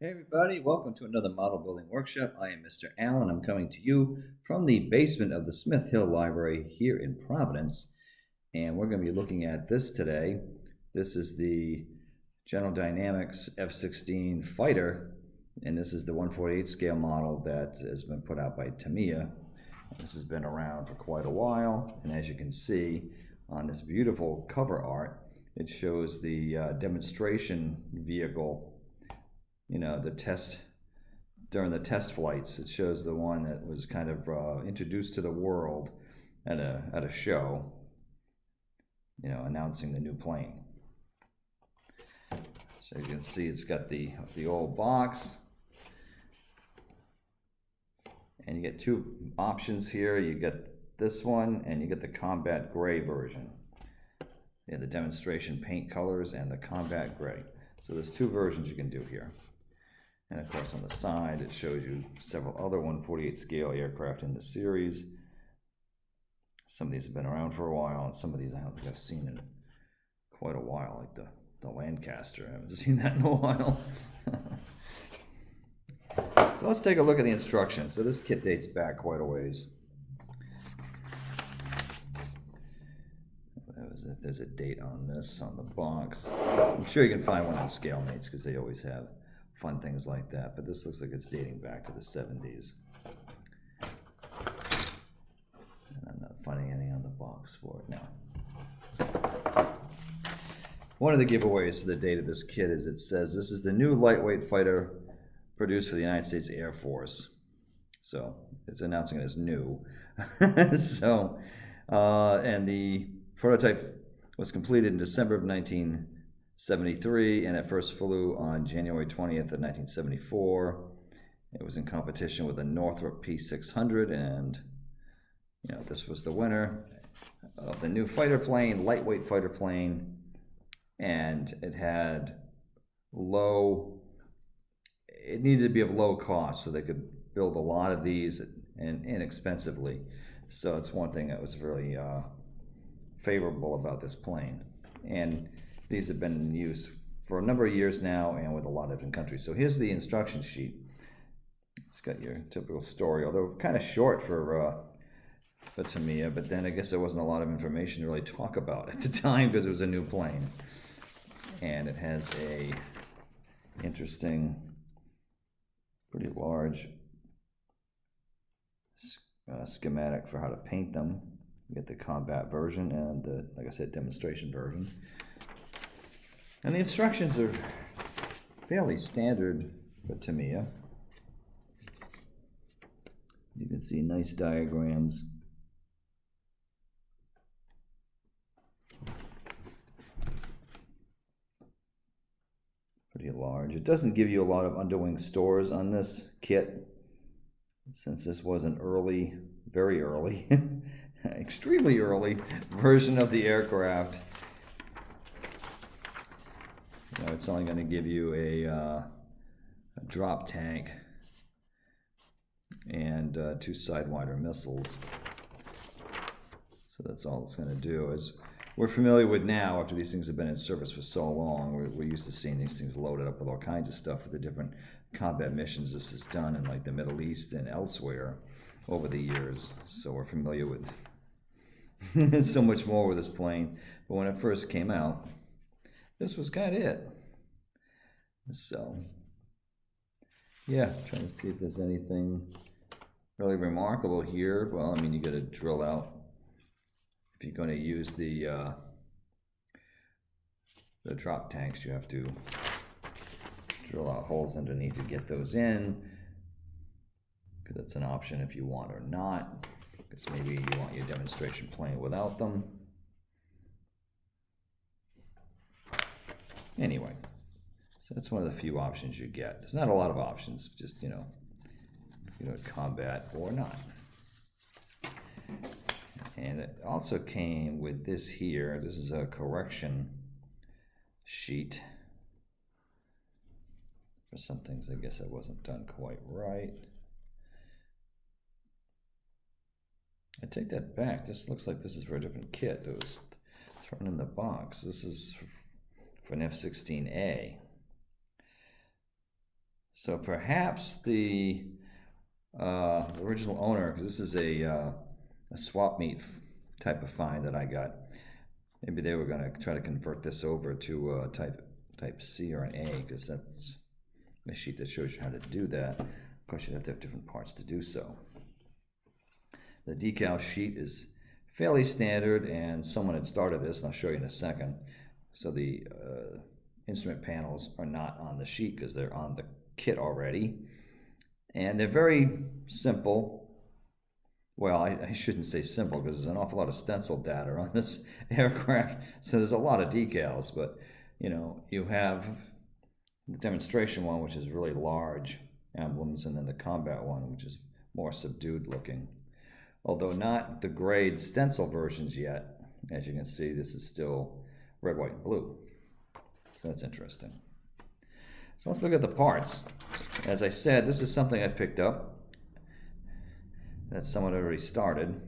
Hey everybody, welcome to another model building workshop. I am Mr. Allen. I'm coming to you from the basement of the Smith Hill Library here in Providence. And we're going to be looking at this today. This is the General Dynamics F-16 fighter, and this is the 1/48 scale model that has been put out by Tamiya. This has been around for quite a while, and as you can see on this beautiful cover art, it shows the demonstration vehicle. You know, the test, during the test flights, it shows the one that was kind of introduced to the world at a show, you know, announcing the new plane. So you can see it's got the old box, and you get two options here. You get this one, and you get the combat gray version. Yeah, the demonstration paint colors and the combat gray. So there's two versions you can do here. And of course on the side it shows you several other 1/48 scale aircraft in the series. Some of these have been around for a while, and some of these I don't think I've seen in quite a while, like the Lancaster. I haven't seen that in a while. So let's take a look at the instructions. So this kit dates back quite a ways. If there's a date on this on the box. I'm sure you can find one on ScaleMates because they always have fun things like that, but this looks like it's dating back to the 70s. And I'm not finding anything on the box for it now. One of the giveaways for the date of this kit is it says this is the new lightweight fighter produced for the United States Air Force. So it's announcing it as new. So, and the prototype was completed in December of 1973, and it first flew on January 20th of 1974. It was in competition with the Northrop P-600, and you know, this was the winner of the new fighter plane, lightweight fighter plane, and it had it needed to be of low cost so they could build a lot of these and inexpensively. So it's one thing that was really favorable about this plane. And these have been in use for a number of years now and with a lot of different countries. So here's the instruction sheet. It's got your typical story, although kind of short for Tamiya, but then I guess there wasn't a lot of information to really talk about at the time because it was a new plane. And it has a interesting, pretty large schematic for how to paint them. You get the combat version and the, like I said, demonstration version. And the instructions are fairly standard for Tamiya. You can see nice diagrams. Pretty large. It doesn't give you a lot of underwing stores on this kit, since this was an early, very early, extremely early version of the aircraft. You know, it's only going to give you a drop tank and two Sidewinder missiles. So that's all it's going to do. As we're familiar with now, after these things have been in service for so long, we're used to seeing these things loaded up with all kinds of stuff for the different combat missions this is done in like the Middle East and elsewhere over the years. So we're familiar with so much more with this plane. But when it first came out, this was kind of it. So yeah, trying to see if there's anything really remarkable here. Well, I mean, you got to drill out, if you're going to use the drop tanks, you have to drill out holes underneath to get those in, because that's an option if you want or not, because maybe you want your demonstration plane without them. Anyway, so that's one of the few options you get. There's not a lot of options, just, you know, combat or not. And it also came with this here. This is a correction sheet for some things I guess that wasn't done quite right. I take that back. This looks like this is for a different kit that was thrown in the box. This is for an F-16A. So perhaps the original owner, because this is a swap meet type of find that I got, maybe they were going to try to convert this over to type C or an A, because that's a sheet that shows you how to do that. Of course, you'd have to have different parts to do so. The decal sheet is fairly standard, and someone had started this, and I'll show you in a second. So the instrument panels are not on the sheet because they're on the kit already. And they're very simple. Well, I shouldn't say simple because there's an awful lot of stencil data on this aircraft. So there's a lot of decals, but you know, you have the demonstration one, which is really large emblems, and then the combat one, which is more subdued looking. Although not the grade stencil versions yet. As you can see, this is still red, white, and blue. So that's interesting. So let's look at the parts. As I said, this is something I picked up that someone already started. And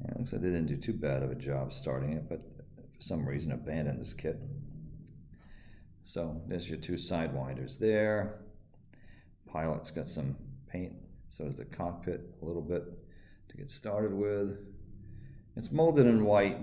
it looks like they didn't do too bad of a job starting it, but for some reason abandoned this kit. So there's your two sidewinders there. Pilot's got some paint. So is the cockpit a little bit to get started with. It's molded in white,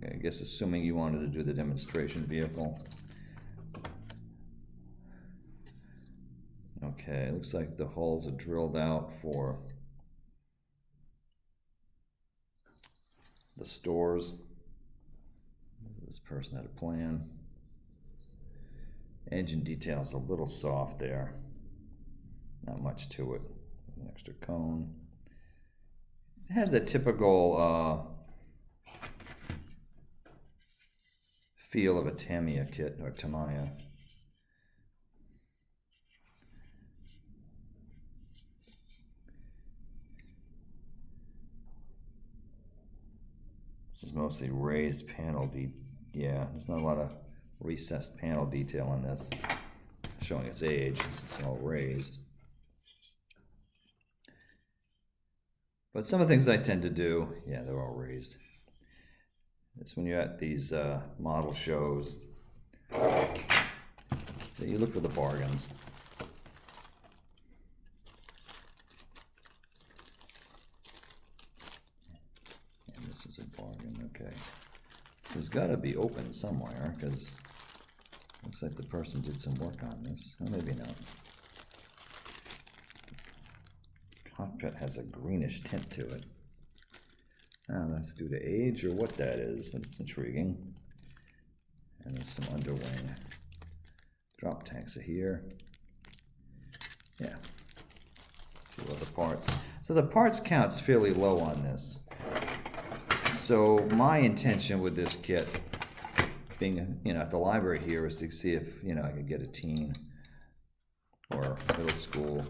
I guess assuming you wanted to do the demonstration vehicle. Okay, it looks like the hulls are drilled out for the stores. This person had a plan. Engine detail's a little soft there. Not much to it. An extra cone. It has the typical feel of a Tamiya kit, or Tamiya. This is mostly raised panel yeah, there's not a lot of recessed panel detail on this, showing its age. This is all raised. But some of the things I tend to do, yeah, they're all raised. It's when you're at these model shows, so you look for the bargains. And this is a bargain, okay. This has got to be open somewhere, because it looks like the person did some work on this. Or maybe not. Cockpit has a greenish tint to it. That's due to age or what that is. That's intriguing. And there's some underwing. Drop tanks are here. Yeah. A few other parts. So the parts count's fairly low on this. So my intention with this kit, being at the library here, is to see if I could get a teen or middle school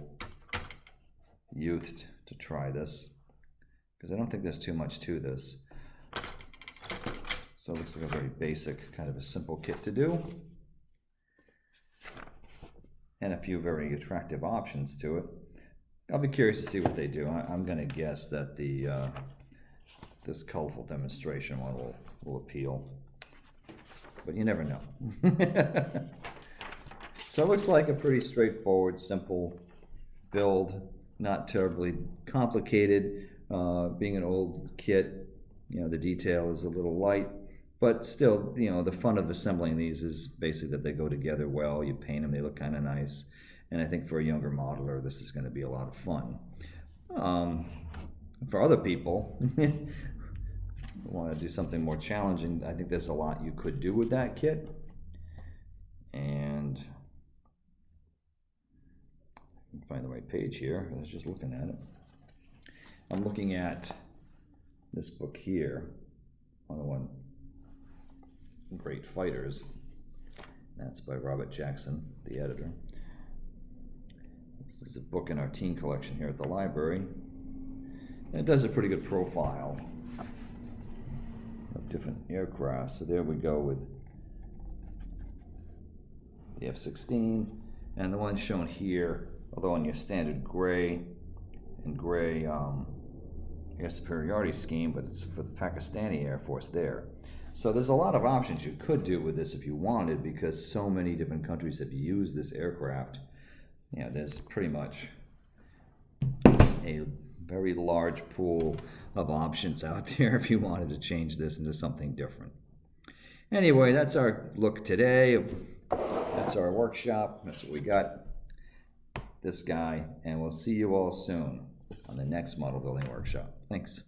youth to try this, because I don't think there's too much to this. So it looks like a very basic, kind of a simple kit to do, and a few very attractive options to it. I'll be curious to see what they do. I'm going to guess that this colorful demonstration one will appeal, but you never know. So it looks like a pretty straightforward, simple build. Not terribly complicated. Being an old kit, the detail is a little light, but still, the fun of assembling these is basically that they go together well. You paint them, they look kind of nice, and I think for a younger modeler, this is going to be a lot of fun. For other people who want to do something more challenging, I think there's a lot you could do with that kit, and find the right page here. I was just looking at it. I'm looking at this book here, 101 Great Fighters. That's by Robert Jackson, the editor. This is a book in our teen collection here at the library. And it does a pretty good profile of different aircraft. So there we go with the F-16, and the one shown here, although on your standard gray and gray air superiority scheme, but it's for the Pakistani Air Force there. So there's a lot of options you could do with this if you wanted, because so many different countries have used this aircraft. You know, there's pretty much a very large pool of options out there if you wanted to change this into something different. Anyway, that's our look today. That's our workshop. That's what we got. This guy, and we'll see you all soon on the next model building workshop. Thanks.